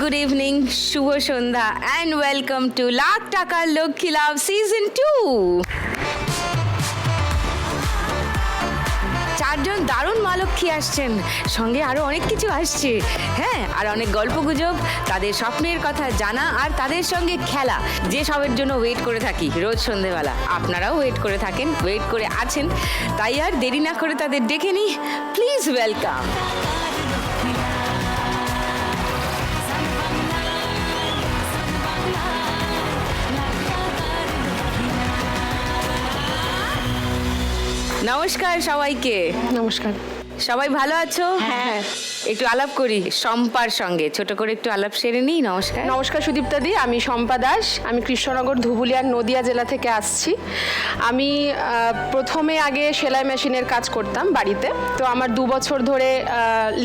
good evening, Shubho Sandhya and welcome to lakh টাকার লক্ষ্মী লাভ season 2। চারজন দারুণ মা লক্ষ্মী আসছেন, সঙ্গে আরো অনেক কিছু আসছে। হ্যাঁ, আর অনেক গল্পগুজব, তাদের স্বপ্নের কথা জানা আর তাদের সঙ্গে খেলা, যে সবের জন্য ওয়েট করে থাকি রোজ সন্ধেবেলা। আপনারাও ওয়েট করে থাকেন, ওয়েট করে আছেন, তাই আর দেরি না করে তাদের ডেকে নিই। Please welcome. নমস্কার সবাইকে। নমস্কার। সবাই ভালো আছো? হ্যাঁ। একটু আলাপ করি শম্পার সঙ্গে, ছোট করে একটু আলাপ সেরে নিই। নমস্কার। নমস্কার সুদীপ্তা দি, আমি শম্পা দাস, আমি কৃষ্ণনগর ধুবুলিয়ার নদিয়া জেলা থেকে আসছি। আমি প্রথমে আগে সেলাই মেশিনের কাজ করতাম বাড়িতে। তো আমার 2 বছর ধরে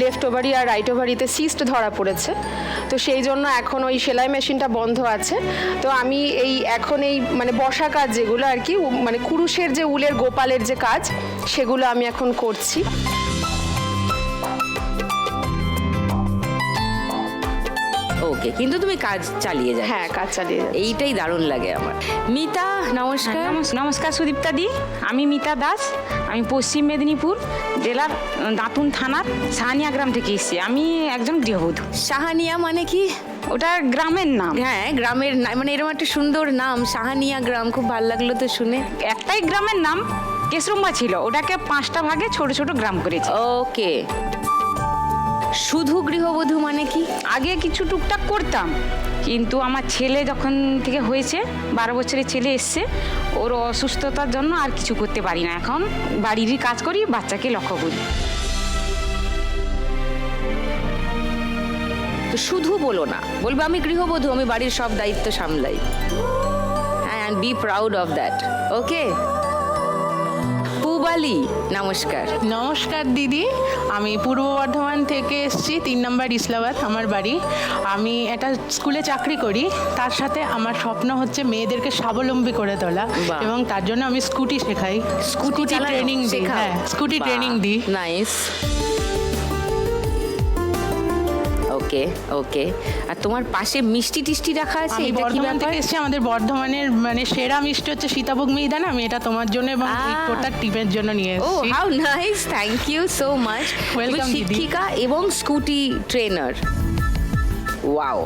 লেফট ওভারি আর রাইট ওভারিতে সিস্ট ধরা পড়েছে, তো সেই জন্য এখন ওই সেলাই মেশিনটা বন্ধ আছে। তো আমি এখন মানে বসা কাজ যেগুলো আর কি, মানে কুরুশের যে উলের গোপালের যে কাজ, সেগুলো আমি এখন করছি। ওকে, কিন্তু তুমি কাজ চালিয়ে যাও। হ্যাঁ, কাজ চালিয়ে যাচ্ছি। এইটাই দারুণ লাগে আমার। মিতা, নমস্কার। নমস্কার সুদীপ্তা দি, আমি মিতা দাস। আমি পশ্চিম মেদিনীপুর জেলার দাঁতুন থানার সাহানিয়া গ্রাম থেকে এসেছি। আমি একজন গৃহবধূ। সাহানিয়া মানে কি? ওটা গ্রামের নাম। হ্যাঁ, গ্রামের মানে এরকম একটা সুন্দর নাম, সাহানিয়া গ্রাম, খুব ভালো লাগলো তো শুনে। একটাই গ্রামের নাম কেশরম্বা ছিল, ওটাকে 5টা ভাগে ছোট ছোট গ্রাম করেছে। ওকে, শুধু গৃহবধূ মানে কি? আগে কিছু টুকটাক করতাম, কিন্তু আমার ছেলে যখন থেকে হয়েছে, 12 বছরের ছেলে এসছে, ওর অসুস্থতার জন্য আর কিছু করতে পারি না। এখন বাড়িরই কাজ করি, বাচ্চাকে লক্ষ্য করি। তো শুধু বলো না, বলবে আমি গৃহবধূ, আমি বাড়ির সব দায়িত্ব সামলাই। And be proud of that. Okay, Pubali, নমস্কার। নমস্কার দিদি, আমি পূর্ব বর্ধমান থেকে এসেছি, 3 নম্বর ইসলাবাদ আমার বাড়ি। আমি একটা স্কুলে চাকরি করি, তার সাথে আমার স্বপ্ন হচ্ছে মেয়েদেরকে স্বাবলম্বী করে তোলা, বাহ। এবং তার জন্য আমি স্কুটি শেখাই, স্কুটি চালানো ট্রেনিং দিই। শেখাও? হ্যাঁ, স্কুটি বাহ, ট্রেনিং দিই। নাইস। ওকে ওকে, আর তোমার পাশে মিষ্টি টিষ্টি রাখা আছে, আমি এটা কি বর্ধমান ব্যাপার? থেকে এসেছি। আমাদের বর্ধমানের মানে সেরা মিষ্টি হচ্ছে সীতাভোগ মিহিদানা। আমি এটা তোমার জন্য এবং এই গোটা টিমের জন্য নিয়ে ও এসেছি। How nice, thank you so much. তুমি Welcome, দিদি। শিক্ষিকা এবং স্কুটি ট্রেনার। ওয়াও।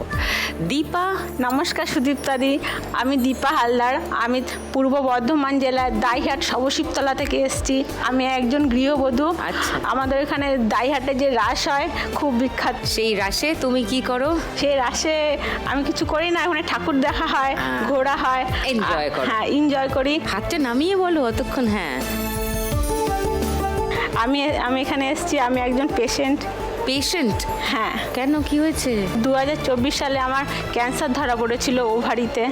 দীপা, নমস্কার সুদীপ্তা দি, আমি দীপা হালদার। আমি পূর্ব বর্ধমান জেলার দাইহাট শবশিবতলা থেকে এসেছি। আমি একজন গৃহবধূ। আচ্ছা। আমাদের এখানে দাইহাটে যে রাস হয় খুব বিখ্যাত। সেই রাসে তুমি কি করো? সেই রাসে আমি কিছু করি না, ওখানে ঠাকুর দেখা হয়, ঘোরা হয়, Enjoy করো। হ্যাঁ, এনজয় করি। হাতটা নামিয়ে বলো অতক্ষণ। হ্যাঁ, আমি এখানে এসেছি, আমি একজন পেশেন্ট। পেশেন্ট? হ্যাঁ, কেন, কি হয়েছে? 2024 সালে আমার ক্যান্সার ধরা পড়েছিল ওভারিতে।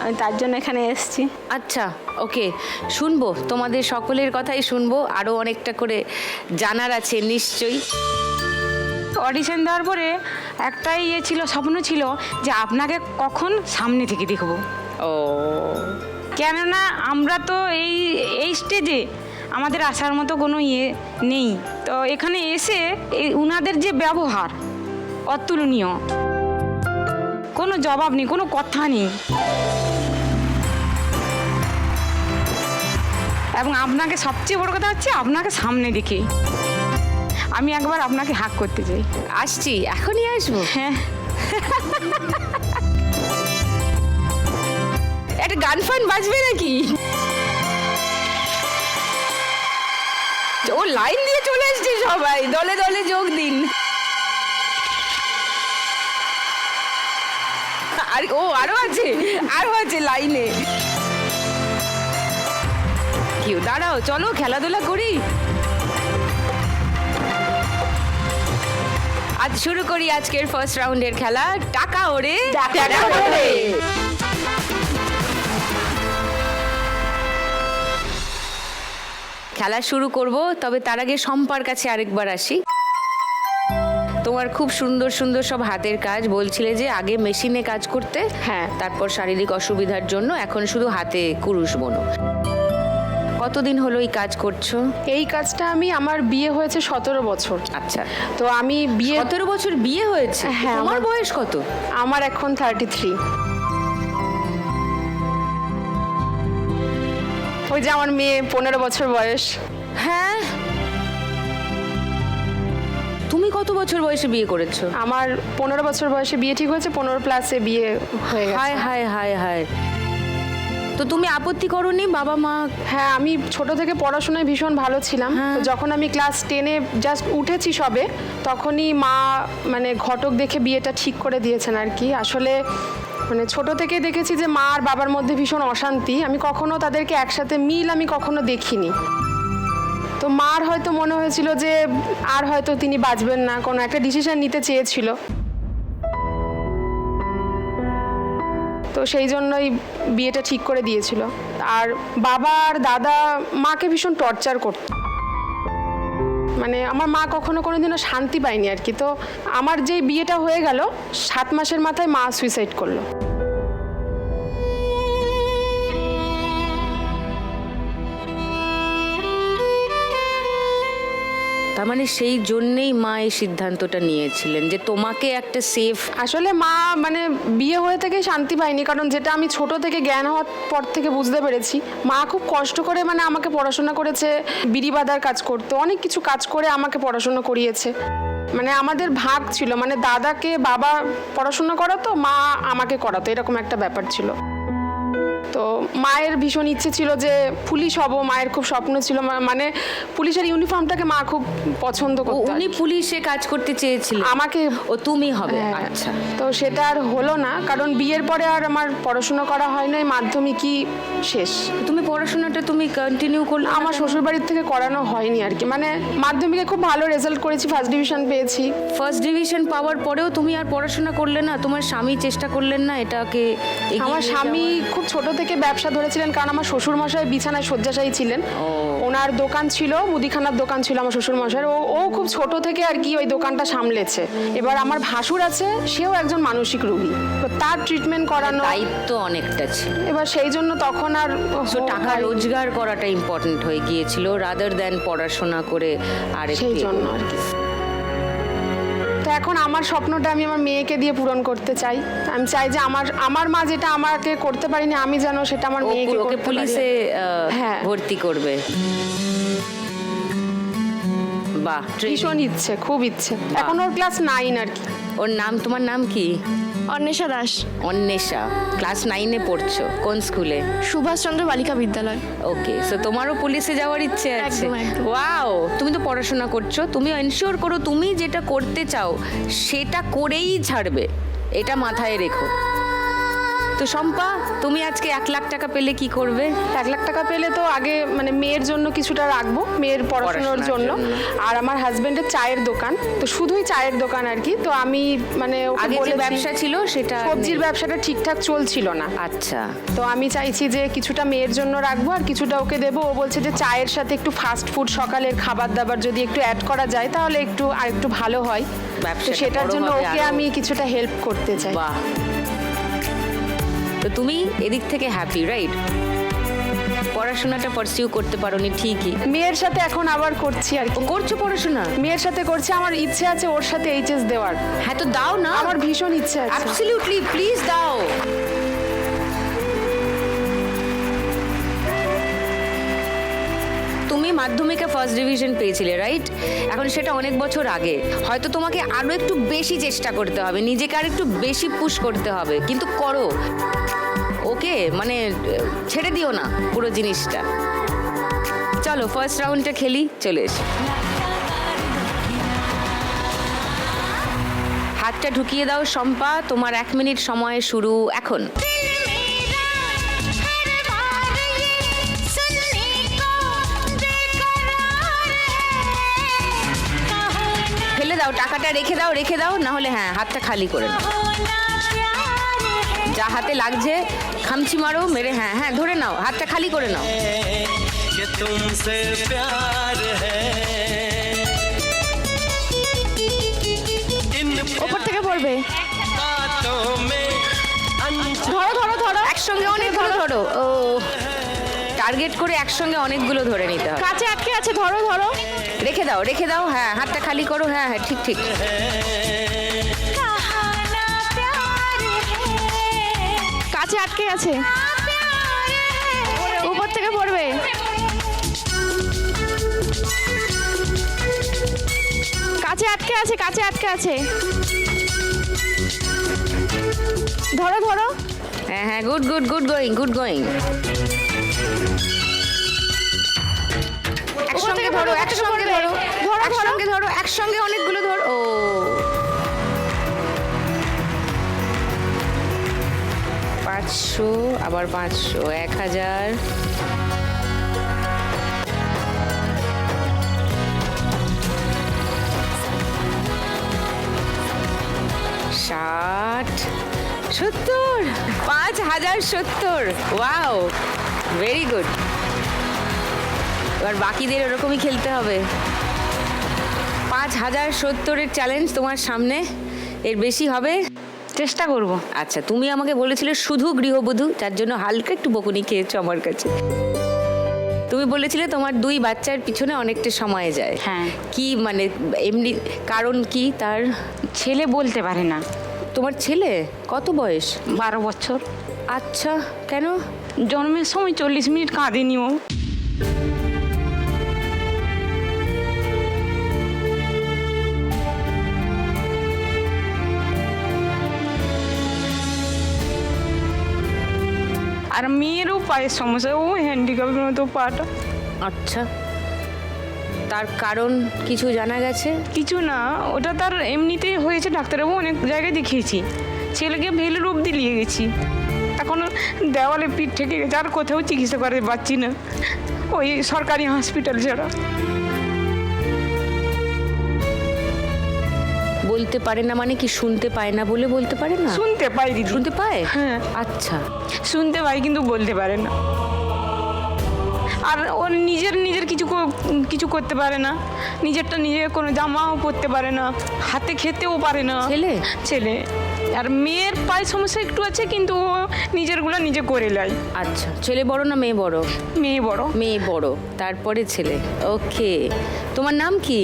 আমি তার জন্য এখানে এসেছি। আচ্ছা, ওকে, শুনবো, তোমাদের সকলের কথাই শুনবো, আরও অনেকটা করে জানার আছে নিশ্চয়ই। অডিশন দেওয়ার পরে একটাই ছিল, স্বপ্ন ছিল যে আপনাকে কখন সামনে থেকে দেখবো। ও, কেননা আমরা তো এই স্টেজে আমাদের আসার মতো কোনো নেই। তো এখানে এসে উনাদের যে ব্যবহার অতুলনীয়, কোনো জবাব নেই, কোনো কথা নেই। এবং আপনাকে সবচেয়ে বড় কথা হচ্ছে আপনাকে সামনে দেখে আমি একবার আপনাকে হাক করতে চাই। আসছি, এখনই আসবো। হ্যাঁ, একটা গান ফান বাজবে নাকি? ও লাইন দিয়ে চলে আসছে, সবাই দলে দলে যোগ দিন। আর আরো আছে লাইনে। কেউ দাঁড়াও, চলো খেলাধুলা করি। আজ শুরু করি আজকের ফার্স্ট রাউন্ডের খেলা, টাকা ওরে টাকা ওরে। খেলা শুরু করব, তবে তার আগে শম্পার কাছে আরেকবার আসি। তোমার খুব সুন্দর সুন্দর সব হাতের কাজ, বলছিলে যে আগে মেশিনে কাজ করতে, হ্যাঁ। তারপর শারীরিক অসুবিধার জন্য এখন শুধু হাতে কুরুশ বোনো। কতদিন হলো এই কাজ করছো? এই কাজটা আমার বিয়ে হয়েছে 17 বছর। আচ্ছা, তো আমি বিয়ে 17 বছর বিয়ে হয়েছে? হ্যাঁ, তোমার আমার- বয়স কত? আমার এখন 33। ওই যে আমার মেয়ে 15 বছর বয়স। হ্যাঁ, তুমি কত বছর বয়সে বিয়ে করেছো? আমার 15 বছর বয়সে বিয়ে ঠিক হয়েছে, 15+ বিয়ে হয়ে গেছে। হায় হায় হায় হায়। তো তুমি আপত্তি করোনি? বাবা মা? হ্যাঁ, আমি ছোট থেকে পড়াশোনায় ভীষণ ভালো ছিলাম। হ্যাঁ। তো যখন আমি ক্লাস 10-এ জাস্ট উঠেছি সবে, তখনই মা মানে ঘটক দেখে বিয়েটা ঠিক করে দিয়েছেন আর কি। আসলে মানে ছোট থেকে দেখেছি যে মা আর বাবার মধ্যে ভীষণ অশান্তি। আমি কখনো তাদেরকে একসাথে মিল আমি কখনো দেখিনি। তো মার হয়তো মনে হয়েছিল যে আর হয়তো তিনি বাঁচবেন না, কোনো একটা ডিসিশন নিতে চেয়েছিল। তো সেই জন্যই বিয়েটা ঠিক করে দিয়েছিল। আর বাবা আর দাদা মাকে ভীষণ টর্চার করত, মানে আমার মা কখনো কোনোদিনও শান্তি পায়নি আর কি। তো আমার যে বিয়েটা হয়ে গেল 7 মাসের মাথায় মা সুইসাইড করলো। তার মানে সেই জন্যেই মা এই সিদ্ধান্তটা নিয়েছিলেন যে তোমাকে একটা সেফ। আসলে মা মানে বিয়ে হয়ে থেকে শান্তি পায়নি, কারণ যেটা আমি ছোট থেকে জ্ঞান হওয়ার পর থেকে বুঝতে পেরেছি, মা খুব কষ্ট করে মানে আমাকে পড়াশোনা করেছে, বিড়ি বাঁধার কাজ করতো, অনেক কিছু কাজ করে আমাকে পড়াশোনা করিয়েছে। মানে আমাদের ভাগ ছিল, মানে দাদাকে বাবা পড়াশোনা করাতো, মা আমাকে করাতো, এরকম একটা ব্যাপার ছিল। তো মায়ের ভীষণ ইচ্ছে ছিল যে পুলিশ হব, মায়ের খুব স্বপ্ন ছিল, মানে পুলিশের ইউনিফর্মটাকে মা খুব পছন্দ করতো। উনি পুলিশে কাজ করতে চেয়েছিলেন আমাকে। ও তুমি হবে? হ্যাঁ। আচ্ছা। তো সেটা আর হলো না, কারণ বিয়ের পরে আর আমার পড়াশোনা করা হয় নাই, মাধ্যমিকই শেষ। তুমি পড়াশোনাটা তুমি কন্টিনিউ করলে? আমার শ্বশুরবাড়ির থেকে করানো হয়নি আর কি। মানে মাধ্যমিকে খুব ভালো রেজাল্ট করেছি, ফার্স্ট ডিভিশন পেয়েছি। ফার্স্ট ডিভিশন পাওয়ার পরেও তুমি আর পড়াশোনা করলে না? তোমার স্বামী চেষ্টা করলেন না এটাকে এগিয়ে আমার নিয়ে স্বামী যাওয়ার? খুব ছোট থেকে ব্যবসা ধরেছিলেন, কারণ আমার শ্বশুর মশাই বিছানায় শয্যাশায়ী ছিলেন। ওনার দোকান ছিল, মুদিখানার দোকান ছিল আমার শ্বশুর মশাইয়ের। ও খুব ছোট থেকে আর কি ওই দোকানটা সামলেছে। এবার আমার ভাসুর আছে, সেও একজন মানসিক রোগী, তো তার ট্রিটমেন্ট করানো দায়িত্ব অনেকটা ছিল। এবার সেই জন্য তখন আর তো টাকা রোজগার করাটা ইম্পর্টেন্ট হয়ে গিয়েছিল রাদার দ্যান পড়াশোনা করে। আর সেই জন্য আর কি। তো এখন আমার স্বপ্নটা আমি আমার মেয়েকে দিয়ে পূরণ করতে চাই। আমি চাই যে আমার মা যেটা আমাকে করতে পারিনি, আমি যেন সেটা আমার মেয়েকে ওকে করতে পুলিশে পারি। হ্যাঁ। ভর্তি করবে? বাহ, ভীষণ ইচ্ছে, খুব ইচ্ছে। এখন ওর ক্লাস 9 আর কি। ওর নাম, তোমার নাম কি? অন্বেষা দাস। অন্বেষা, ক্লাস 9-এ পড়ছো, কোন স্কুলে? সুভাষচন্দ্র বালিকা বিদ্যালয়। ওকে, সো তোমারও পুলিশে যাওয়ার ইচ্ছে আছে? একদম, একদম। ওয়াও, তুমি তো পড়াশোনা করছো, তুমি এনশিওর করো তুমি যেটা করতে চাও সেটা করেই ছাড়বে, এটা মাথায় রেখো। তো শম্পা, তুমি আজকে 1 লাখ টাকা পেলে কি করবে? 1 লাখ টাকা পেলে তো আগে মানে মেয়ের জন্য কিছুটা রাখবো, মেয়ের পড়াশোনার পড়াশোনার জন্য। জন্য। আর আমার হাজবেন্ডের চায়ের দোকান, তো শুধুই চায়ের দোকান আর কি। তো আমি মানে ওকে আগে যে বলেছি, ব্যবসা ছিল সেটা আর সবজির নেই। ব্যবসাটা ঠিকঠাক চলছিল না। আচ্ছা, তো আমি চাইছি যে কিছুটা মেয়ের জন্য রাখবো আর কিছুটা ওকে দেবো। ও বলছে যে চায়ের সাথে একটু ফাস্ট ফুড, সকালের খাবার দাবার যদি একটু অ্যাড করা যায় তাহলে একটু ভালো হয়। তো ব্যবসাটা সেটার বড় জন্য হবে ওকে আরো। আমি কিছুটা হেল্প করতে চাই। বাহ, তো তুমি এদিক থেকে হ্যাপি, রাইট? পড়াশোনাটা পারসিউ করতে পারোনি ঠিকই, মেয়ের সাথে এখন আবার করছি আর কি। করছো পড়াশোনা? মেয়ের সাথে করছি, আমার ইচ্ছে আছে ওর সাথে এইচএস দেওয়ার। হ্যাঁ, তো দাও না। আমার ভীষণ ইচ্ছে আছে। অ্যাবসলিউটলি, প্লিজ দাও। তুমি মাধ্যমিকে ফার্স্ট ডিভিশন পেয়েছিলে, রাইট? এখন সেটা অনেক বছর আগে, হয়তো তোমাকে আরো একটু বেশি চেষ্টা করতে হবে, নিজেকে আর একটু বেশি পুশ করতে হবে, কিন্তু করো। ওকে, মানে ছেড়ে দিও না পুরো জিনিসটা। চলো ফার্স্ট রাউন্ডটা খেলি, চলে এসো। হাতটা ঢুকিয়ে দাও শম্পা, তোমার 1 মিনিট সময় শুরু এখন। ফেলে দাও টাকাটা, রেখে দাও না হলে হ্যাঁ হাতটা খালি করে নাও। যা হাতে লাগছে খামচি মারো, মেরে হ্যাঁ হ্যাঁ ধরে নাও, হাতটা খালি করে নাও। कि तुमसे प्यार है इन ওপর থেকে পড়বে। बातों में ধরো ধরো ধরো। একসঙ্গে অনেক ধরো। ও, টার্গেট করে একসঙ্গে অনেকগুলো ধরে নিতে হবে। কাছে আটকে আছে, ধরো ধরো। রেখে দাও, হ্যাঁ হাতটা খালি করো, হ্যাঁ ঠিক ঠিক। কাছে আটকে আছে, উপর থেকে পড়বে। কাছে আটকে আছে। ধরো ধরো। হ্যাঁ গুড গোয়িং। একসঙ্গে ধরো, একসঙ্গে অনেকগুলো ধরো। ও 500, আবার 500, 1000, 60, 70, 5070। Wow, very good. এবার বাকিদের ওরকমই খেলতে হবে। 5070-এর চ্যালেঞ্জ তোমার সামনে, এর বেশি হবে? চেষ্টা করব। আচ্ছা, তুমি আমাকে বলেছিলে শুধু গৃহবধূ, যার জন্য হালকা একটু বকুনি খেয়েছো আমার কাছে। তুমি বলেছিলে তোমার 2 বাচ্চার পিছনে অনেকটা সময় যায়। হ্যাঁ। কি মানে এমনি কারণ কি তার? ছেলে বলতে পারে না। তোমার ছেলে কত বয়স? 12 বছর। আচ্ছা, কেন? জন্মের সময় 40 মিনিট কাঁদেনি ও। আর মেয়েরও পায়ের সমস্যা, ও হ্যান্ডিক্যাপের মতো পাটা। আচ্ছা, তার কারণ কিছু জানা গেছে? কিছু না, ওটা তার এমনিতেই হয়েছে। ডাক্তারবাবু অনেক জায়গায় দেখিয়েছি, ছেলেকে ভেলুর অবধি নিয়ে গেছি, এখনো দেওয়ালে পিঠ ঠেকে গেছে, আর কোথাও চিকিৎসা করতে পারছি না ওই সরকারি হসপিটাল ছাড়া। বলতে পারে না মানে কি, শুনতে পায় না বলে বলতে পারে না? শুনতে পাই দিদি। শুনতে পায়? হ্যাঁ। আচ্ছা, শুনতে পাই কিন্তু বলতে পারে না। আর ও নিজের কিছু করতে পারে না, নিজেরটা নিজে কোনো জামাও পরতে পারে না, হাতে খেতেও পারে না। ছেলে। আর মেয়ের পায়ে সমস্যা একটু আছে, কিন্তু ও নিজেরগুলো নিজে করে নেয়। আচ্ছা, ছেলে বড় না মেয়ে বড়? মেয়ে বড়। তারপরে ছেলে। ওকে, তোমার নাম কি?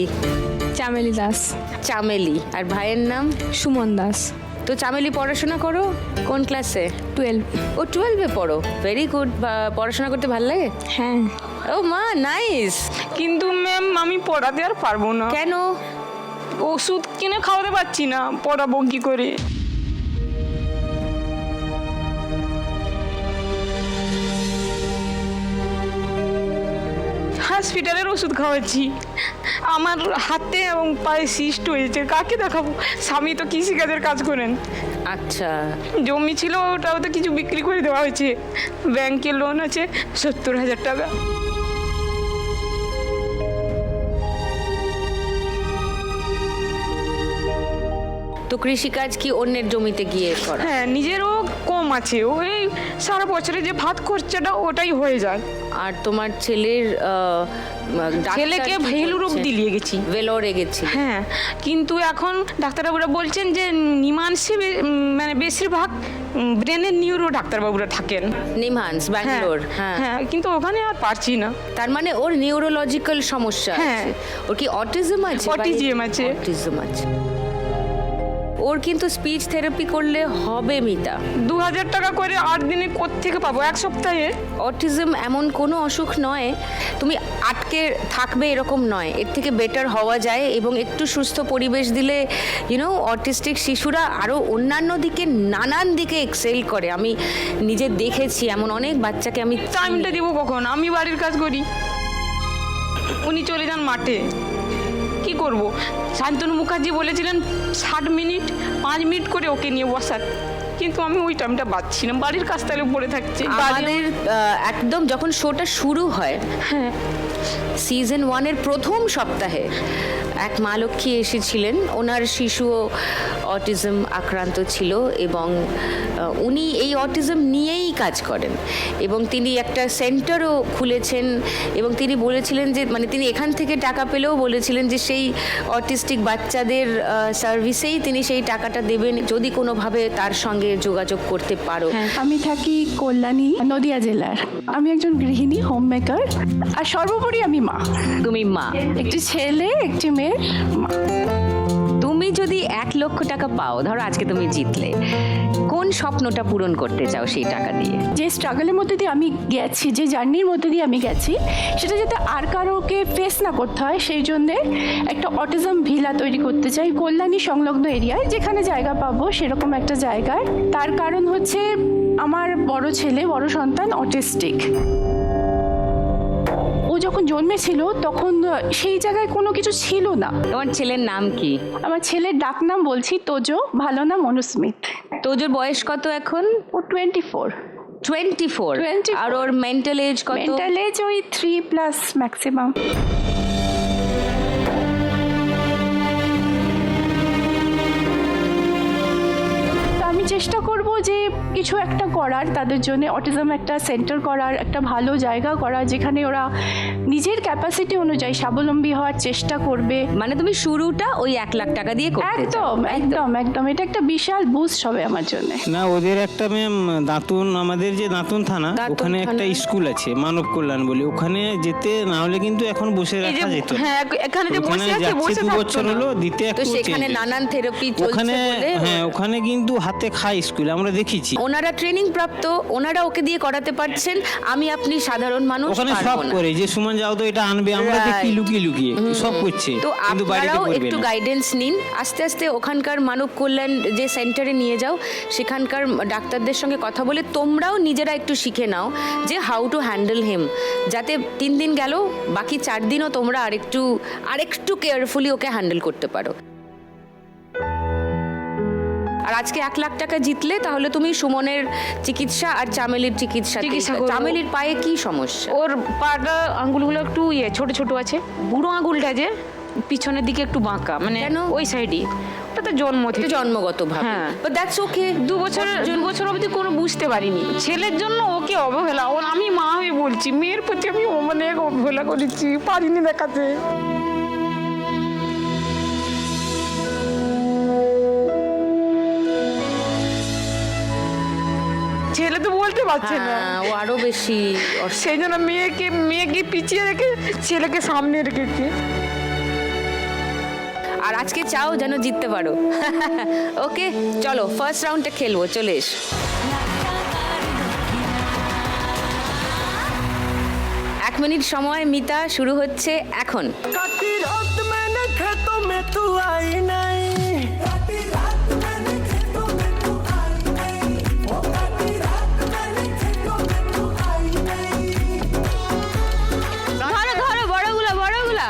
চামেলি দাস। চামেলি। আর ভাইয়ের নাম? সুমন দাস। তো চামেলি পড়াশোনা করো কোন ক্লাসে? 12। ও 12-এ পড়ো, ভেরি গুড। পড়াশোনা করতে ভালো লাগে? হ্যাঁ। ও মা, নাইস। কিন্তু ম্যাম আমি পড়াতে আর পারবো না। কেন? ওষুধ কিনে খাওয়াতে পারছি না, পড়াবো কি করে? হসপিটালের ওষুধ খাওয়াচ্ছি, আমার হাতে এবং পায়ে সিস্ট হয়েছে, কাকে দেখাবো? স্বামী তো কৃষিকাজের কাজ করেন। আচ্ছা, জমি ছিল, ওটাও তো কিছু বিক্রি করে দেওয়া হয়েছে। ব্যাংকে লোন আছে 70,000 টাকা। তো কৃষিকাজ কি অন্যের জমিতে গিয়ে করো? হ্যাঁ, নিজেরও কম আছে, ওই সারা বছরে যে ভাত খরচাটা ওটাই হয়ে যায়। আর তোমার ছেলের ছেলেকে ভেলুর অবধি নিয়ে গেছি। ভেলোরে গেছি। হ্যাঁ, কিন্তু এখন ডাক্তারবাবুরা বলছেন যে নিমান্সে মানে বেশিরভাগ ব্রেনের নিউরো ডাক্তারবাবুরা থাকেন। নিমহান্স, ব্যাঙ্গালোর। হ্যাঁ, কিন্তু ওখানে আর পারছি না। তার মানে ওর নিউরোলজিক্যাল সমস্যা হ্যাঁ। আছে। ওর কি অটিজম আছে? অটিজম আছে। অটিজম আছে। ওর কিন্তু স্পিচ থেরাপি করলে হবে মিতা। 2000 টাকা করে 8 দিনে কোত্থেকে পাবো, 1 সপ্তাহে? অটিজম এমন কোনো অসুখ নয় তুমি আটকে থাকবে এরকম নয়, এর থেকে বেটার হওয়া যায়। এবং একটু সুস্থ পরিবেশ দিলে অটিস্টিক শিশুরা আরও অন্যান্য দিকে নানান দিকে এক্সেল করে। আমি নিজে দেখেছি এমন অনেক বাচ্চাকে। আমি টাইমটা দিব কখন? আমি বাড়ির কাজ করি, উনি চলে যান মাঠে, কি করব? শান্তনু মুখার্জি বলেছিলেন 60 মিনিট 5 মিনিট করে ওকে নিয়ে বসার, কিন্তু আমি ওই টাইমটা পাচ্ছি না, বাড়ির কাজ তাহলে পড়ে থাকছে। আমাদের একদম যখন শোটা শুরু হয়, হ্যাঁ, সিজন 1-এর প্রথম সপ্তাহে এক মা লক্ষ্মী এসেছিলেন। ওনার শিশুও অটিজম আক্রান্ত ছিল এবং উনি এই অটিজম নিয়েই কাজ করেন এবং তিনি একটা সেন্টারও খুলেছেন। এবং তিনি বলেছিলেন যে মানে তিনি এখান থেকে টাকা পেলেও বলেছিলেন যে সেই অটিস্টিক বাচ্চাদের সার্ভিসেই তিনি সেই টাকাটা দেবেন যদি কোনোভাবে তার সঙ্গে সঙ্গে যোগাযোগ করতে পারো? আমি থাকি কল্যাণী, নদিয়া জেলার। আমি একজন গৃহিণী, হোম মেকার, আর সর্বোপরি আমি মা। তুমি মা, একটি ছেলে, একটি মেয়ের মা। তুমি যদি 1 লক্ষ টাকা পাও, ধরো আজকে তুমি জিতলে, কোন স্বপ্নটা পূরণ করতে চাও সেই টাকা দিয়ে? যে স্ট্রাগলের মধ্যে দিয়ে আমি গেছি, যে জার্নির মধ্যে দিয়ে আমি গেছি, সেটা যাতে আর কারোকে ফেস না করতে হয়, সেই জন্যে একটা অটিজম ভিলা তৈরি করতে চাই কল্যাণী সংলগ্ন এরিয়ায়, যেখানে জায়গা পাবো সেরকম একটা জায়গায়। তার কারণ হচ্ছে আমার বড় ছেলে, বড় সন্তান অটিস্টিক। ও যখন জন্মেছিল তখন সেই জায়গায় কোনো কিছু ছিল না। তোমার ছেলের নাম কি? আমার ছেলের ডাকনাম বলছি তোজো, ভালো নাম অনুস্মিত। তোজোর বয়স কত এখন? ও 24। 24। আর ওর মেন্টাল এজ কত? মেন্টাল এজ ওই 3+ ম্যাক্সিমাম। আমি চেষ্টা করব যে কিছু একটা করার তাদের জন্য, অটিজম একটা সেন্টার করার, একটা ভালো জায়গা করার, যেখানে ওরা নিজের ক্যাপাসিটি অনুযায়ী স্বাবলম্বী হওয়ার চেষ্টা করবে। মানে তুমি শুরুটা ওই 1 লাখ টাকা দিয়ে করতে চাও? একদম একদম একদম, এটা একটা বিশাল বুস্ট হবে আমার জন্য। না, ওদের একটা ম্যাম দাঁতুন, আমাদের যে দাঁতুন থানা, ওখানে একটা স্কুল আছে মানব কল্যাণ বলে, ওখানে যেতে না হলে কিন্তু এখন বসে রাখা যেত। হ্যাঁ, এখানে যে ওখানে বসে আছে, যাচ্ছে বসে 2 থাকতো বছর না। হলো, দিতে তো একটু সেখানে change। নানান থেরাপি চলছে ওখানে বলে হ্যাঁ, ওখানে কিন্তু হাতে খায় স্কুল, আমরা দেখেছি। ওনারা ট্রেনিং প্রাপ্ত, ওনারা ওকে দিয়ে করাতে পারছেন। আমি সাধারণ মানুষ ওখানে সব পারবো না। করে যে সুমন যাও তো এটা আনবে, আমরা দেখি লুকিয়ে লুকিয়ে সব করছে, তো কিন্তু বাড়িতে আপনারাও করবে একটু না। গাইডেন্স নিন, আস্তে আস্তে ওখানকার মানব কল্যাণ যে সেন্টারে নিয়ে যাও, সেখানকার ডাক্তারদের সঙ্গে কথা বলে তোমরাও নিজেরা একটু শিখে নাও যে হাউ টু হ্যান্ডেল হিম, যাতে 3 দিন গেল, বাকি 4 দিনও তোমরা আরেকটু কেয়ারফুলি ওকে হ্যান্ডেল করতে পারো। আর আজকে 1 লাখ টাকা জিতলে তাহলে তুমি সুমনের চিকিৎসা আর চামেলির চিকিৎসা করবো। চামেলির পায়ে কি সমস্যা? ওর পাটা আঙ্গুলগুলো একটু ছোট ছোট আছে, বুড়ো আঙ্গুলটা যে পিছনের দিকে একটু বাঁকা, মানে কেন? ওই সাইডে। ওটা তো জন্ম থেকে, জন্মগত ভাবে, হ্যাঁ। But that's okay. 2 বছর অবধি কোনো বুঝতে পারিনি। ছেলের জন্য ওকে অবহেলা, আমি মা হয়ে বলছি, মেয়ের প্রতি আমি অনেক অবহেলা করেছি, পারিনি দেখাতে। ছেলে তো বলতে পারছে না, হ্যাঁ, ও আরো বেশি সেই জন্য মেয়েকে পিছিয়ে রেখে ছেলেকে সামনে রেখেছি। আর আজকে চাও যেন জিততে পারো। ওকে, চলো ফার্স্ট রাউন্ডে খেলবো, চলে এস। 1 মিনিট সময় মিতা, শুরু হচ্ছে এখন। काटी रात मैंने खेतों में तू आई नहीं, काटी रात मैंने खेतों में तू आई नहीं, ओ काटी रात मैंने खेतों में तू आई नहीं। ধরো ধরো, বড়গুলা বড়গুলা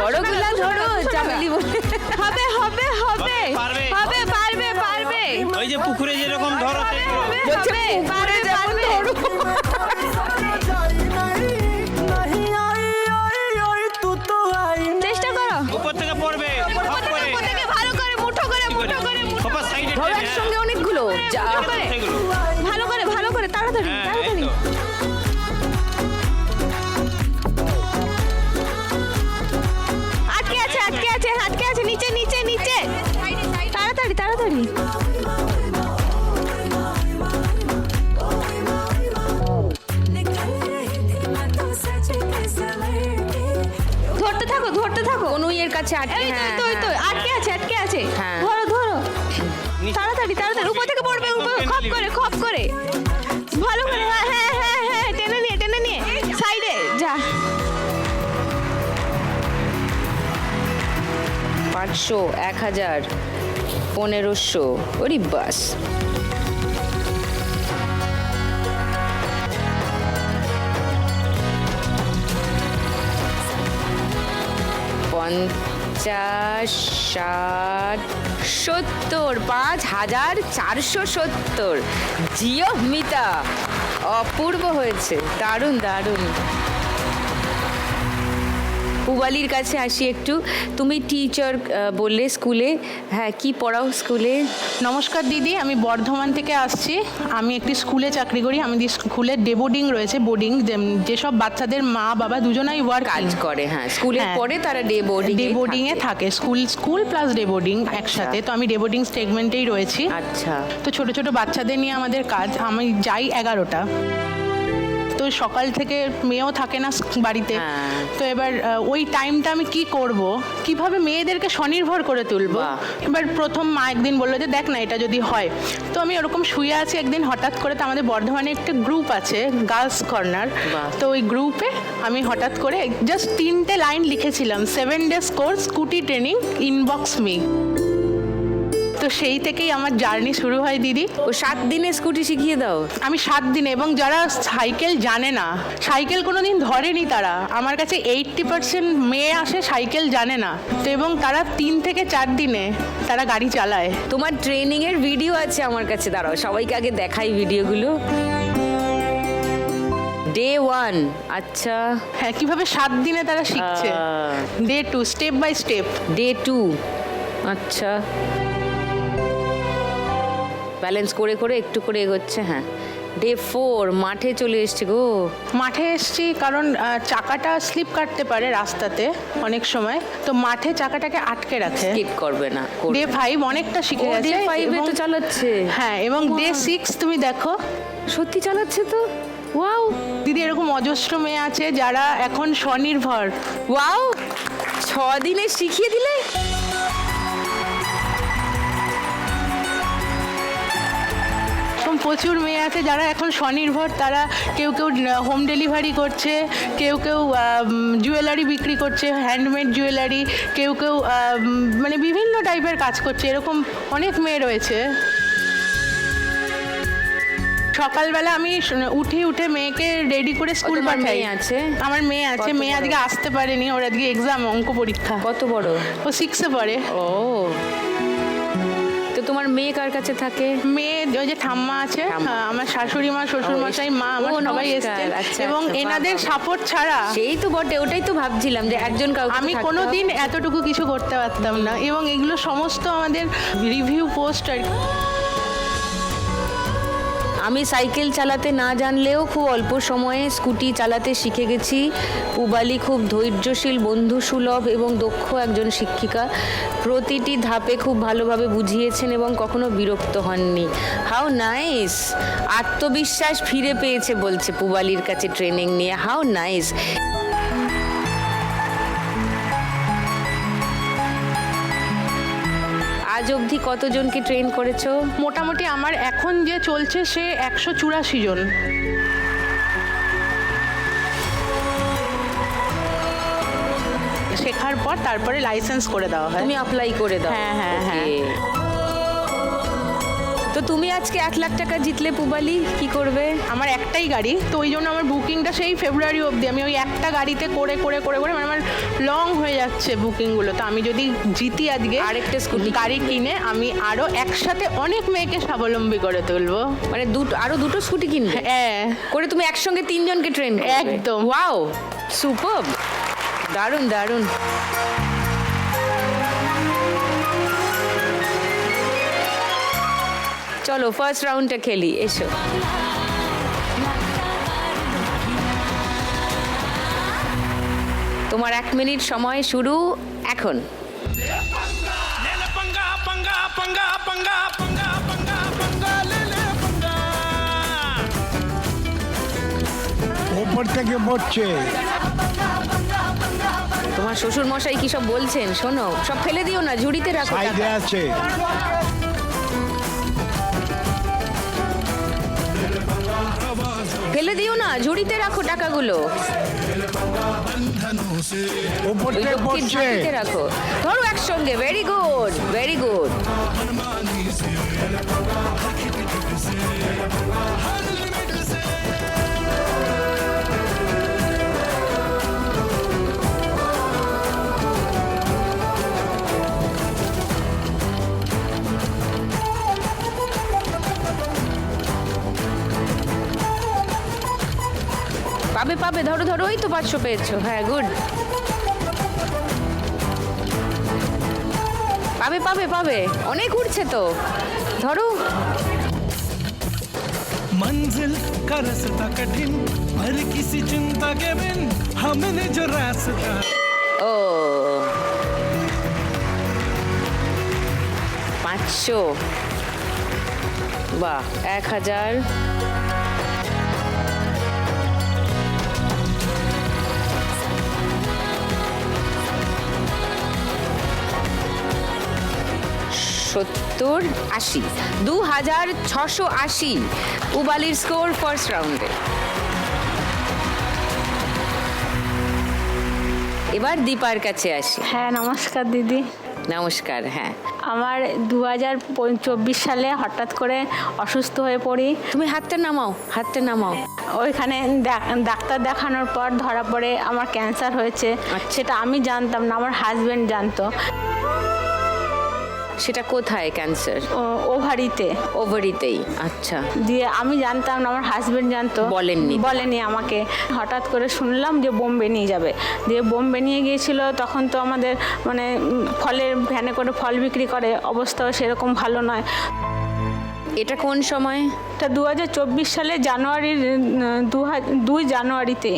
বড়গুলা ধরো, চামেলি বলে। হবে হবে হবে পারবে। হবে, পারবে পারবে ওই যে পুকুরে যেরকম ধরো বলছে হবে, পুকুরে পারবে, যেমন পারবে। ধরো। नहीं आई आई आई तू तो आई नहीं। চেষ্টা করো, উপর থেকে পড়বে সব করে। উপর থেকে ভালো করে মুঠো করে মুঠো করে মুঠো সবার সাইডে ধরো একসঙ্গে অনেকগুলো। করে, ভালো করে তাড়াতাড়ি হ্যাঁ, তাড়াতাড়ি। আটকে আছে আটকে আছে আটকে আছে, নিচে নিচে নিচে, তাড়াতাড়ি তাড়াতাড়ি। ধরতে থাকো ধরতে থাকো, কনুইয়ের কাছে আটকে। এই তো, এই তো, এই তো, আটকে আছে আটকে আছে। হ্যাঁ। ধরো ধরো, তাড়াতাড়ি তাড়াতাড়ি, উপর থেকে পড়বে, উপর খপ করে খপ করে, ভালো করে। হ্যাঁ হ্যাঁ হ্যাঁ হ্যাঁ, টেনে নিয়ে সাইডে যা। 500, 1000, 1500, ওরে বাস। পঞ্চাশ, 60, 70, 5470। জিও মিতা, অপূর্ব হয়েছে, দারুণ দারুণ। পুবালির কাছে আসি একটু। তুমি টিচার বললে স্কুলে, হ্যাঁ কি পড়াও স্কুলে? নমস্কার দিদি, আমি বর্ধমান থেকে আসছি। আমি একটি স্কুলে চাকরি করি। আমাদের স্কুলে ডে বোর্ডিং রয়েছে, বোর্ডিং যেসব বাচ্চাদের মা বাবা দুজনাই কাজ করে, হ্যাঁ স্কুলের হ্যাঁ। পরে তারা ডে বোর্ডিং এ থাকে, স্কুল প্লাস ডে বোর্ডিং একসাথে। তো আমি ডে বোর্ডিং সেগমেন্টেই রয়েছি। আচ্ছা, তো ছোট ছোট বাচ্চাদের নিয়ে আমাদের কাজ। আমি যাই 11টা, তো সকাল থেকে মেয়েও থাকে না বাড়িতে। তো এবার ওই টাইমটা আমি কি করব, কিভাবে মেয়েদেরকে স্বনির্ভর করে তুলবো। এবার প্রথম মা একদিন বললো যে দেখ না এটা যদি হয়। তো আমি ওরকম শুয়ে আছি, একদিন হঠাৎ করে, তো আমাদের বর্ধমানে একটা গ্রুপ আছে গার্লস কর্নার, তো ওই গ্রুপে আমি হঠাৎ করে জাস্ট 3টে লাইন লিখেছিলাম, 7 days course scooty training, inbox me. তো সেই থেকেই আমার জার্নি শুরু হয় দিদি। ও 7 দিনে স্কুটি শিখিয়ে দাও? আমি 7 দিনে, এবং যারা সাইকেল জানে না, সাইকেল কোনোদিন ধরেনি, তারা আমার কাছে 80% মেয়ে আসে সাইকেল জানে না, তো এবং তারা 3 থেকে 4 দিনে তারা গাড়ি চালায়। তোমার ট্রেনিং এর ভিডিও আছে আমার কাছে, দাঁড়াও সবাইকে আগে দেখাই ভিডিওগুলো। ডে 1, আচ্ছা হ্যাঁ, কিভাবে 7 দিনে তারা শিখছে। Day 2 step by step. Day 2, আচ্ছা ব্যালেন্স করে করে একটু করে এগোচ্ছে। হ্যাঁ, ডে 4 মাঠে চলে এসছে গো। মাঠে এসছি কারণ চাকাটা স্লিপ কাটতে পারে রাস্তাতে অনেক সময়, তো মাঠে চাকাটাকে আটকে রাখে। স্কিপ করবে না। ডে 5 অনেকটা শিখে গেছে। ডে 5 এ তো চালাচ্ছে। হ্যাঁ, এবং ডে 6 তুমি দেখো, সত্যি চালাচ্ছে তো। ওয়াও দিদি, এরকম অজস্র মেয়ে আছে যারা এখন স্বনির্ভর। ওয়াও, 6 দিনে শিখিয়ে দিলে। প্রচুর মেয়ে আছে যারা এখন স্বনির্ভর। তারা কেউ কেউ হোম ডেলিভারি করছে, কেউ কেউ জুয়েলারি বিক্রি করছে, হ্যান্ডমেড জুয়েলারি, কেউ কেউ মানে বিভিন্ন টাইপের কাজ করছে। এরকম অনেক মেয়ে রয়েছে। সকালবেলা আমি উঠে মেয়েকে রেডি করে স্কুল পাঠাই। আছে আমার মেয়ে আছে। মেয়ে আজকে আসতে পারেনি, ওর আজকে এক্সাম, অঙ্ক পরীক্ষা। কত বড়? ও 6-এ পড়ে। ও, তো তোমার মেয়ে কার কাছে থাকে? মেয়ে ওই যে ঠাম্মা আছে, আমার শাশুড়ি মা, শ্বশুর মশাই, মা, আমার সবাই এসছে, এবং এনাদের সাপোর্ট ছাড়া। সেই তো বটে, ওটাই তো ভাবছিলাম যে একজন কাউকে আমি কোনোদিন এতটুকু কিছু করতে পারতাম না। এবং এগুলো সমস্ত আমাদের রিভিউ পোস্ট আর কি। আমি সাইকেল চালাতে না জানলেও খুব অল্প সময়ে স্কুটি চালাতে শিখে গেছি। পুবালি খুব ধৈর্যশীল, বন্ধুসুলভ এবং দক্ষ একজন শিক্ষিকা। প্রতিটি ধাপে খুব ভালোভাবে বুঝিয়েছেন এবং কখনো বিরক্ত হননি। How nice! আত্মবিশ্বাস ফিরে পেয়েছে বলছে পুবালির কাছে ট্রেনিং নিয়ে। How nice! আজ অবধি কতজনকে ট্রেন করেছো? মোটামুটি আমার এখন যে চলছে সে 184 জন। শেখার পর তারপরে লাইসেন্স করে দেওয়া হয়। তুমি অ্যাপ্লাই করে দাও। হ্যাঁ, হ্যাঁ, হ্যাঁ। তো তুমি আজকে 1 লাখ টাকা জিতলে পুবালি, কি করবে? আমার একটাই গাড়ি, তো ওই জন্য আমার বুকিংটা সেই ফেব্রুয়ারি অবধি। আমি ওই একটা গাড়িতে করে করে করে করে মানে আমার লং হয়ে যাচ্ছে বুকিংগুলো। তো আমি যদি জিতি আজকে আরেকটা স্কুটি গাড়ি কিনে, আমি আরও একসাথে অনেক মেয়েকে স্বাবলম্বী করে তুলবো। মানে আরো 2টো স্কুটি কিনবে? হ্যাঁ, করে তুমি একসঙ্গে 3 জনকে ট্রেন করবে? একদম। ওয়াও, সুপারব, দারুণ দারুণ। চলো ফার্স্ট রাউন্ডটা খেলি, এসো। তোমার 1 মিনিট সময় শুরু এখন। ওপর থেকে পড়ছে। তোমার শ্বশুর মশাই কি সব বলছেন শোনো, সব ফেলে দিও না, ঝুড়িতে রাখো। সাইডে আছে। ফেলে দিও না, ঝুড়িতে রাখো টাকাগুলো। ওপর থেকে পড়ছে। ঝুড়িতে রাখো, ধরো একসঙ্গে। Very good, very good. পাবে পাবে, ধরো ধরো, ওই তো 500 পেয়েছো। হ্যাঁ, গুড। পাবে পাবে পাবে, অনেক উঠছে তো, ধরো। मंजिल का रास्ता कठिन पर किसी चिंता के बिन हमने जो रास्ता ও 500, বাহ, 1000, সত্তর, 80, 2680 পুবালির স্কোর ফার্স্ট রাউন্ডে। এবার দীপার কাছে আসি। হ্যাঁ নমস্কার দিদি। নমস্কার। হ্যাঁ, আমার 2024 সালে হঠাৎ করে অসুস্থ হয়ে পড়ি। তুমি হাতটা নামাও, হাতটা নামাও। ওইখানে ডাক্তার দেখানোর পর ধরা পড়ে আমার ক্যান্সার হয়েছে। সেটা আমি জানতাম না, আমার হাজবেন্ড জানতো। সেটা কোথায় ক্যান্সার? ওভারিতে। ওভারিতেই, আচ্ছা। দিয়ে আমি জানতাম না, আমার হাজবেন্ড জানতো। বলেনি আমাকে। হঠাৎ করে শুনলাম যে বোম্বে নিয়ে যাবে। দিয়ে বোম্বে নিয়ে গিয়েছিল। তখন তো আমাদের মানে ফলের ভ্যানে করে ফল বিক্রি করে, অবস্থাও সেরকম ভালো নয়। এটা কোন সময়? এটা 2024 সালে জানুয়ারির 2 জানুয়ারিতে।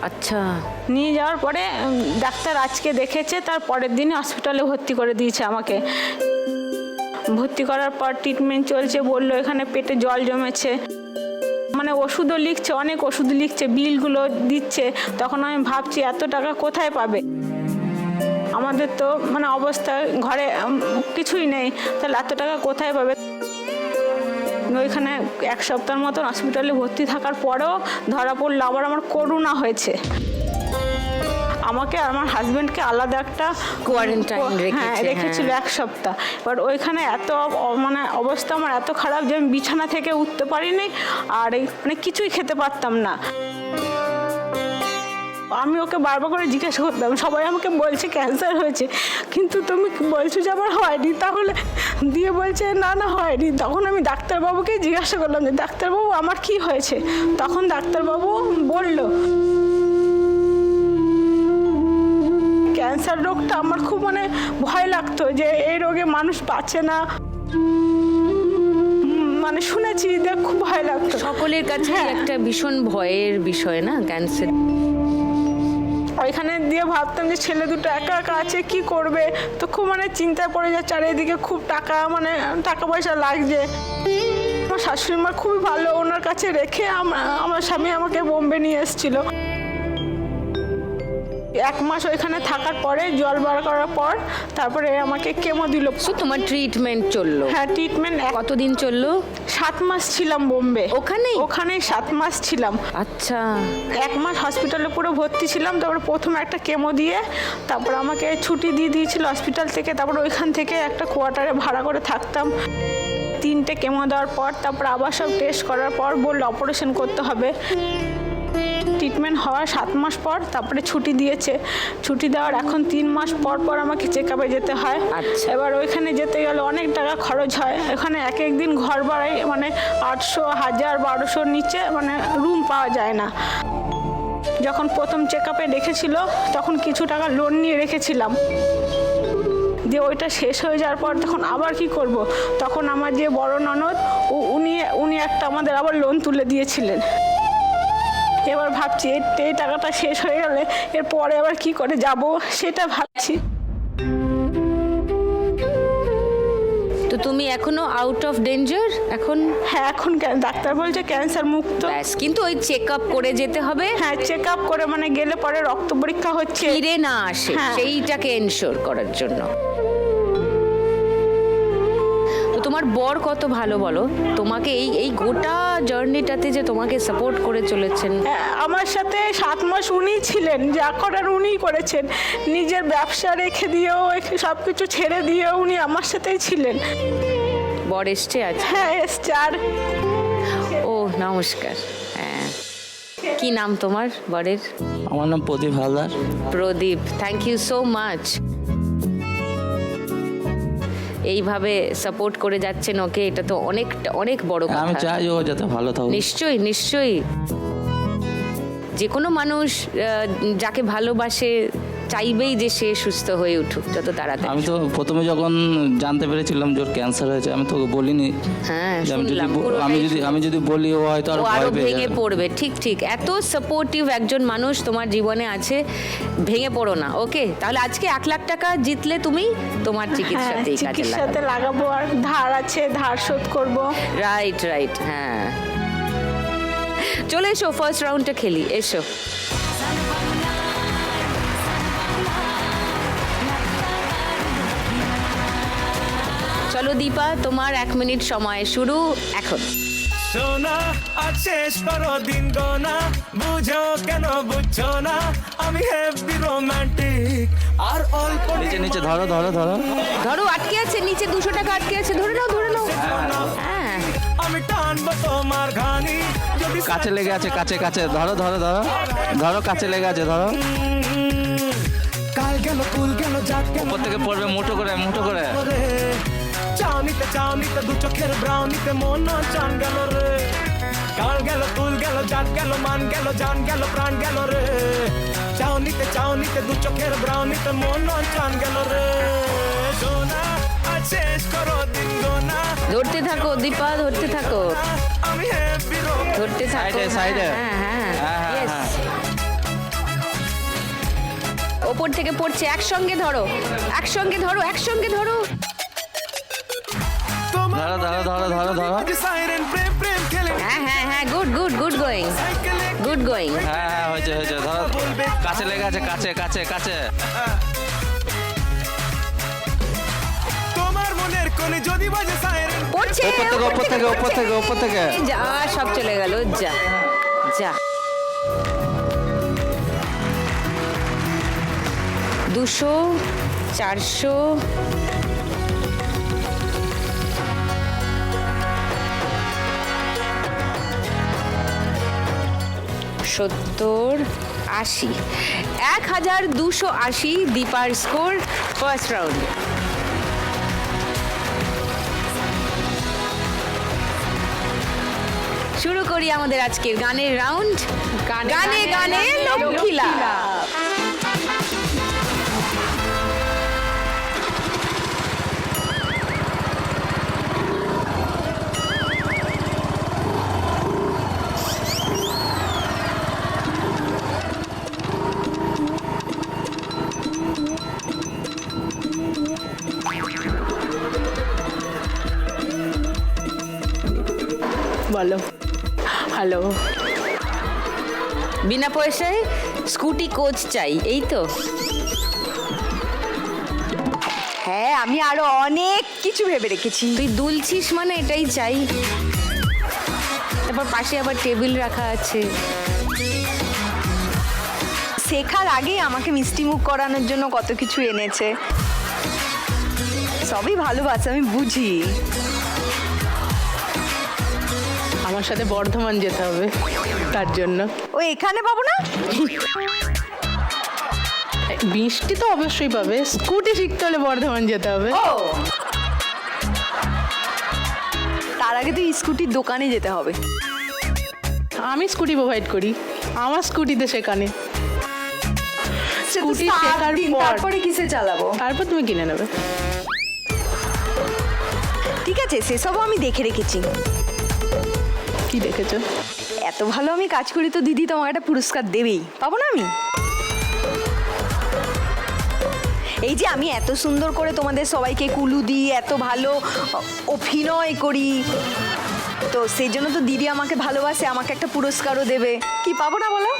আচ্ছা। নিয়ে যাওয়ার পরে ডাক্তার আজকে দেখেছে, তার পরের দিনই হসপিটালে ভর্তি করে দিয়েছে আমাকে। ভর্তি করার পর ট্রিটমেন্ট চলছে, বললো এখানে পেটে জল জমেছে, মানে ওষুধও লিখছে, অনেক ওষুধ লিখছে, বিলগুলো দিচ্ছে। তখন আমি ভাবছি এত টাকা কোথায় পাবে, আমাদের তো মানে অবস্থা ঘরে কিছুই নেই, তাহলে এত টাকা কোথায় পাবে। ওইখানে 1 সপ্তাহের মতন হসপিটালে ভর্তি থাকার পরেও ধরা পড়লো আবার আমার করোনা হয়েছে। আমাকে আর আমার হাজবেন্ডকে আলাদা একটা কোয়ারেন্টাইন রেখেছিল 1 সপ্তাহ। এবার ওইখানে এত মানে অবস্থা আমার এত খারাপ যে আমি বিছানা থেকে উঠতে পারিনি, আর মানে কিছুই খেতে পারতাম না। আমি ওকে বারবার করে জিজ্ঞাসা করতাম, সবাই আমাকে বলছে ক্যান্সার হয়েছে, কিন্তু তুমি বলছো যে আমার হয়নি, তাহলে দিয়ে বলছে না না হয়নি। তখন আমি ডাক্তারবাবুকে জিজ্ঞাসা করলাম যে ডাক্তারবাবু আমার কি হয়েছে। তখন ডাক্তারবাবু বলল ক্যান্সার রোগটা আমার খুব মানে ভয় লাগতো, যে এই রোগে মানুষ বাঁচে না, মানে শুনেছি, দেখ খুব ভয় লাগতো। সকলের কাছে একটা ভীষণ ভয়ের বিষয় না ক্যান্সার। ওইখানে দিয়ে ভাবতাম যে ছেলে দুটো একা একা আছে, কি করবে, তো খুব মানে চিন্তায় পড়ে যায়। চারিদিকে খুব মানে টাকা পয়সা লাগছে। আমার শাশুড়ি মা খুবই ভালো, ওনার কাছে রেখে আমার স্বামী আমাকে বোম্বে নিয়ে এসেছিল। 1 মাস ওইখানে থাকার পরে জল বার করার পর তারপরে আমাকে কেমো দিল। তোমার ট্রিটমেন্ট চললো? হ্যাঁ, ট্রিটমেন্ট কতদিন চললো? 7 মাস ছিলাম বোম্বে। ওখানে 7 মাস ছিলাম। আচ্ছা। 1 মাস হসপিটালে পুরো ভর্তি ছিলাম। তারপরে প্রথমে একটা কেমো দিয়ে তারপর আমাকে ছুটি দিয়ে দিয়েছিল হসপিটাল থেকে। তারপর ওইখান থেকে একটা কোয়ার্টারে ভাড়া করে থাকতাম। 3টে কেমো দেওয়ার পর তারপর আবার সব টেস্ট করার পর বললো অপারেশন করতে হবে। ট্রিটমেন্ট হওয়ার 7 মাস পর তারপরে ছুটি দিয়েছে। ছুটি দেওয়ার এখন 3 মাস পর পর আমাকে চেক আপে যেতে হয়। এবার ওইখানে যেতে গেলে অনেক টাকা খরচ হয়। এখানে এক দিন ঘর ভাড়াই মানে 800, 1000, 1200 নিচে মানে রুম পাওয়া যায় না। যখন প্রথম চেক আপে রেখেছিল তখন কিছু টাকা লোন নিয়ে রেখেছিলাম, যে ওইটা শেষ হয়ে যাওয়ার পর তখন আবার কি করব। তখন আমার যে বড় ননদ উনি একটা আমাদের আবার লোন তুলে দিয়েছিলেন। এবার ভাবছি এই টাকাটা শেষ হয়ে গেলে এরপরে আবার কি করে যাব সেটা ভাবছি। তো তুমি এখনো আউট অফ ডেঞ্জার এখন? হ্যাঁ, এখন ডাক্তার বলছে ক্যান্সার মুক্ত। কিন্তু ওই চেক আপ করে যেতে হবে। হ্যাঁ, চেক আপ করে মানে গেলে পরে রক্ত পরীক্ষা হচ্ছে, ফিরে না আসে সেইটাকে এনশিওর করার জন্য। তোমার বর কত ভালো বলো, তোমাকে এই গোটা জার্নিটাতে যে তোমাকে সাপোর্ট করে চলেছেন। আমার সাথে 7 মাস উনিই ছিলেন, যা করার উনিই করেছেন। নিজের ব্যবসা রেখে দিয়েও সব কিছু ছেড়ে দিয়েও উনি আমার সাথেই ছিলেন। বর এসছে আজ? হ্যাঁ এসছে। আর ও নমস্কার। হ্যাঁ, কি নাম তোমার বরের? আমার নাম প্রদীপ হালদার। প্রদীপ, থ্যাংক ইউ সো মাচ। এইভাবে সাপোর্ট করে যাচ্ছেন ওকে, এটা তো অনেক বড় কথা। আমি চাই ও যাতে ভালো থাকুক। নিশ্চয়ই যে কোনো মানুষ যাকে ভালোবাসে চাইবেই যে সে সুস্থ হয়ে উঠুক যত তাড়াতাড়ি। আমি তো প্রথমে যখন জানতে পেরেছিলাম যে ওর ক্যান্সার হয়েছে, আমি তো ওকে বলিনি হ্যাঁ, যে আমি যদি শুনলাম, পুরোটাই আমি যদি বলি ও হয়তো ও আরো আরো ভয় পেয়ে ভেঙে যাবে। পড়বে। ঠিক ঠিক, এত সাপোর্টিভ একজন মানুষ তোমার জীবনে আছে, ভেঙে পড়ো না। ওকে, তাহলে আজকে 1 লাখ টাকা জিতলে তুমি তোমার চিকিৎসাতেই কাজে লাগাবে। চিকিৎসাতে লাগাবো, আর ধার আছে, ধার শোধ করব। রাইট রাইট, হ্যাঁ। চলে এসো, ফার্স্ট রাউন্ডটা খেলি, এসো। চলো দীপা, তোমার 1 মিনিট সময় শুরু এখন। সোনা আজ শেষ করো দিন গোনা, বুঝো কেন বুঝছো না, আমি হেভি রোমান্টিক আর অল্প নিচে নিচে ধরো ধরো ধরো। ধরো, আটকে আছে নিচে, 200 টাকা আটকে আছে, ধরে নাও ধরে নাও। হ্যাঁ, আমি টানবো তোমার ঘানি, যদি কাছে লেগে আছে, কাছে কাছে ধরো ধরো ধরো ধরো, কাছে লেগে আছে ধরো। কাল গেল কুল গেল জাত গেল উপর থেকে পড়বে মুঠো করে মুঠো করে। রে, চাউনিতে দু চোখের ব্রাউনিতে মন চান গেল রে, কাল গেল কুল গেল জাত গেল মান গেল জান গেল প্রাণ গেল রে, চাউনিতে দু চোখের ব্রাউনিতে মন চান গেল রে, সোনা আজ শেষ করো দিন গোনা, ধরতে থাকো দীপা, ধরতে থাকো, আমি হেভি ধরতে থাকো। সাইডে, সাইডে। হ্যাঁ হ্যাঁ, হ্যাঁ, হ্যাঁ, yes. হ্যাঁ। ওপর থেকে পড়ছে, একসঙ্গে ধরো, একসঙ্গে ধরো, একসঙ্গে ধরো। ধরো ধরো ধরো ধরো ধরো। সাইরেন প্রেম প্রেম খেলে হ্যাঁ হ্যাঁ হ্যাঁ, গুড গুড গুড গোয়িং, সাইকেলে গুড গোয়িং। হ্যাঁ হ্যাঁ, হয়েছে হয়েছে, ধরো। কাছে লেগে আছে, কাছে কাছে কাছে। তোমার মনের কোণে যদি বাজে সাইরেন, পড়ছে, উপর থেকে উপর থেকে উপর থেকে। যা, সব চলে গেল, যা যা। 200, 400, 70, 80, 1280 দীপার স্কোর ফার্স্ট রাউন্ড। শুরু করি আমাদের আজকের গানের রাউন্ড। গানে গানে লক্ষ্মীলা। বলো। হ্যালো। বিনা পয়সায় স্কুটি কোচ চাই, এই তো? হ্যাঁ, আমি আরো অনেক কিছু ভেবে রেখেছি। তুই দুলছিস মানে এটাই চাই। তারপর পাশে আবার টেবিল রাখা আছে। শেখার আগে আমাকে মিষ্টি মুখ করানোর জন্য কত কিছু এনেছে। সবই ভালোবাসা, আমি বুঝি। আমার সাথে বর্ধমান যেতে হবে তার জন্য। ও এখানে পাবো না? মিষ্টি তো অবশ্যই পাবে, স্কুটি শিখতে হলে বর্ধমান যেতে হবে। ও, তার আগে তো স্কুটির দোকানে যেতে হবে। আমি স্কুটি প্রোভাইড করি, আমার স্কুটিতে সেখানে। স্কুটি শেখার পর তারপরে কিসে চালাবো? তারপর তুমি কিনে নেবে। ঠিক আছে, সেসবও আমি দেখে রেখেছি। কি দেখেছো? এত ভালো আমি কাজ করি তো দিদি তোমাকে একটা পুরস্কার দেবেই, পাবো না আমি? এই যে আমি এত সুন্দর করে তোমাদের সবাইকে কুলু দিই, এত ভালো অভিনয় করি, তো সেই জন্য তো দিদি আমাকে ভালোবাসে, আমাকে একটা পুরস্কারও দেবে। কি পাবো না বলো?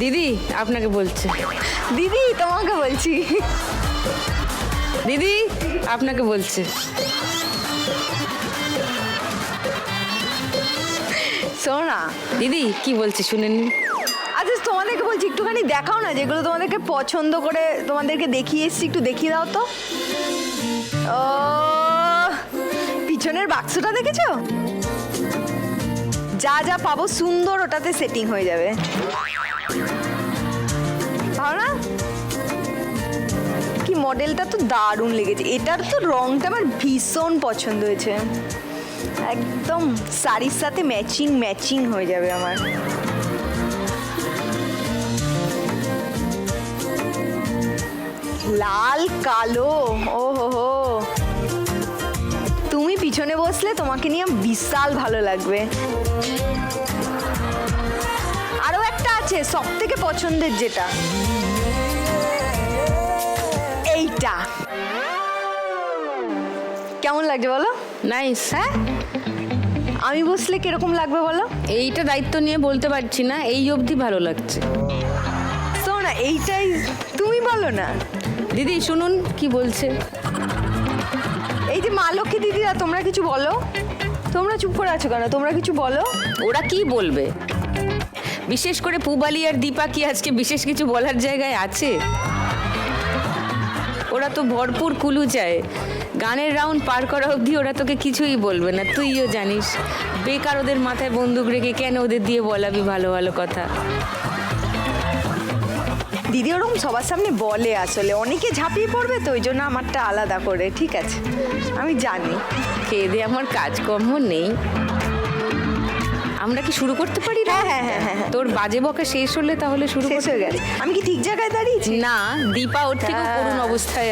দিদি আপনাকে বলছে। দিদি তোমাকে বলছি। দিদি আপনাকে বলছে। শোনো না দিদি কি বলছে শুনে নিন। আচ্ছা, তোমাদেরকে বলছি একটুখানি দেখাও না, যেগুলো তোমাদেরকে পছন্দ করে তোমাদেরকে দেখিয়ে এসছি, একটু দেখিয়ে দাও তো। ও, পিছনের বাক্সটা দেখেছো? যা যা পাবো সুন্দর ওটাতে সেটিং হয়ে যাবে, ভালো না? কি মডেলটা তো দারুণ লেগেছে, এটার তো রংটা আমার ভীষণ পছন্দ হয়েছে, একদম শাড়ির সাথে ম্যাচিং ম্যাচিং হয়ে যাবে আমার। লাল কালো, ও হো হো, তুমি পিছনে বসলে তোমাকে নিয়ে বিশাল ভালো লাগবে। আরো একটা আছে সব থেকে পছন্দের, যেটা এইটা কেমন লাগছে বলো? নাইস। হ্যাঁ, আমি বসলে কিরকম লাগবে বলো? এইটা দায়িত্ব নিয়ে বলতে পারছি না, এই অবধি ভালো লাগছে। শোনো না, এইটাই তুমি বলো না। দিদি শুনুন কি বলছে। এই যে মা লক্ষ্মী দিদিরা, তোমরা কিছু বলো। তোমরা চুপ করে আছো কেন? তোমরা কিছু বলো। ওরা কি বলবে? বিশেষ করে পুবালি আর দীপা কি আজকে বিশেষ কিছু বলার জায়গায় আছে? ওরা তো ভরপুর কুলু চায়। গানের রাউন্ড পার করা অবধি ওরা তোকে কিছুই বলবে না, তুইও জানিস। বেকার ওদের মাথায় বন্দুক রেখে কেন ওদের দিয়ে বলাবি ভালো ভালো কথা? দিদি ওরকম সবার সামনে বলে, আসলে অনেকে ঝাঁপিয়ে পড়বে, তো ওই জন্য আমারটা আলাদা করে। ঠিক আছে, আমি জানি। খেয়ে দিয়ে আমার কাজকর্ম নেই। আমরা কি শুরু করতে পারি? হ্যাঁ, হ্যাঁ, হ্যাঁ, হ্যাঁ, হ্যাঁ। তোর বাজে বকা শেষ হলে তাহলে শুরু শেষ করতে হয়ে গেছে। আমি কি ঠিক জায়গায় দাঁড়িয়েছি? না, দীপা ওর থেকে করুণ অবস্থায়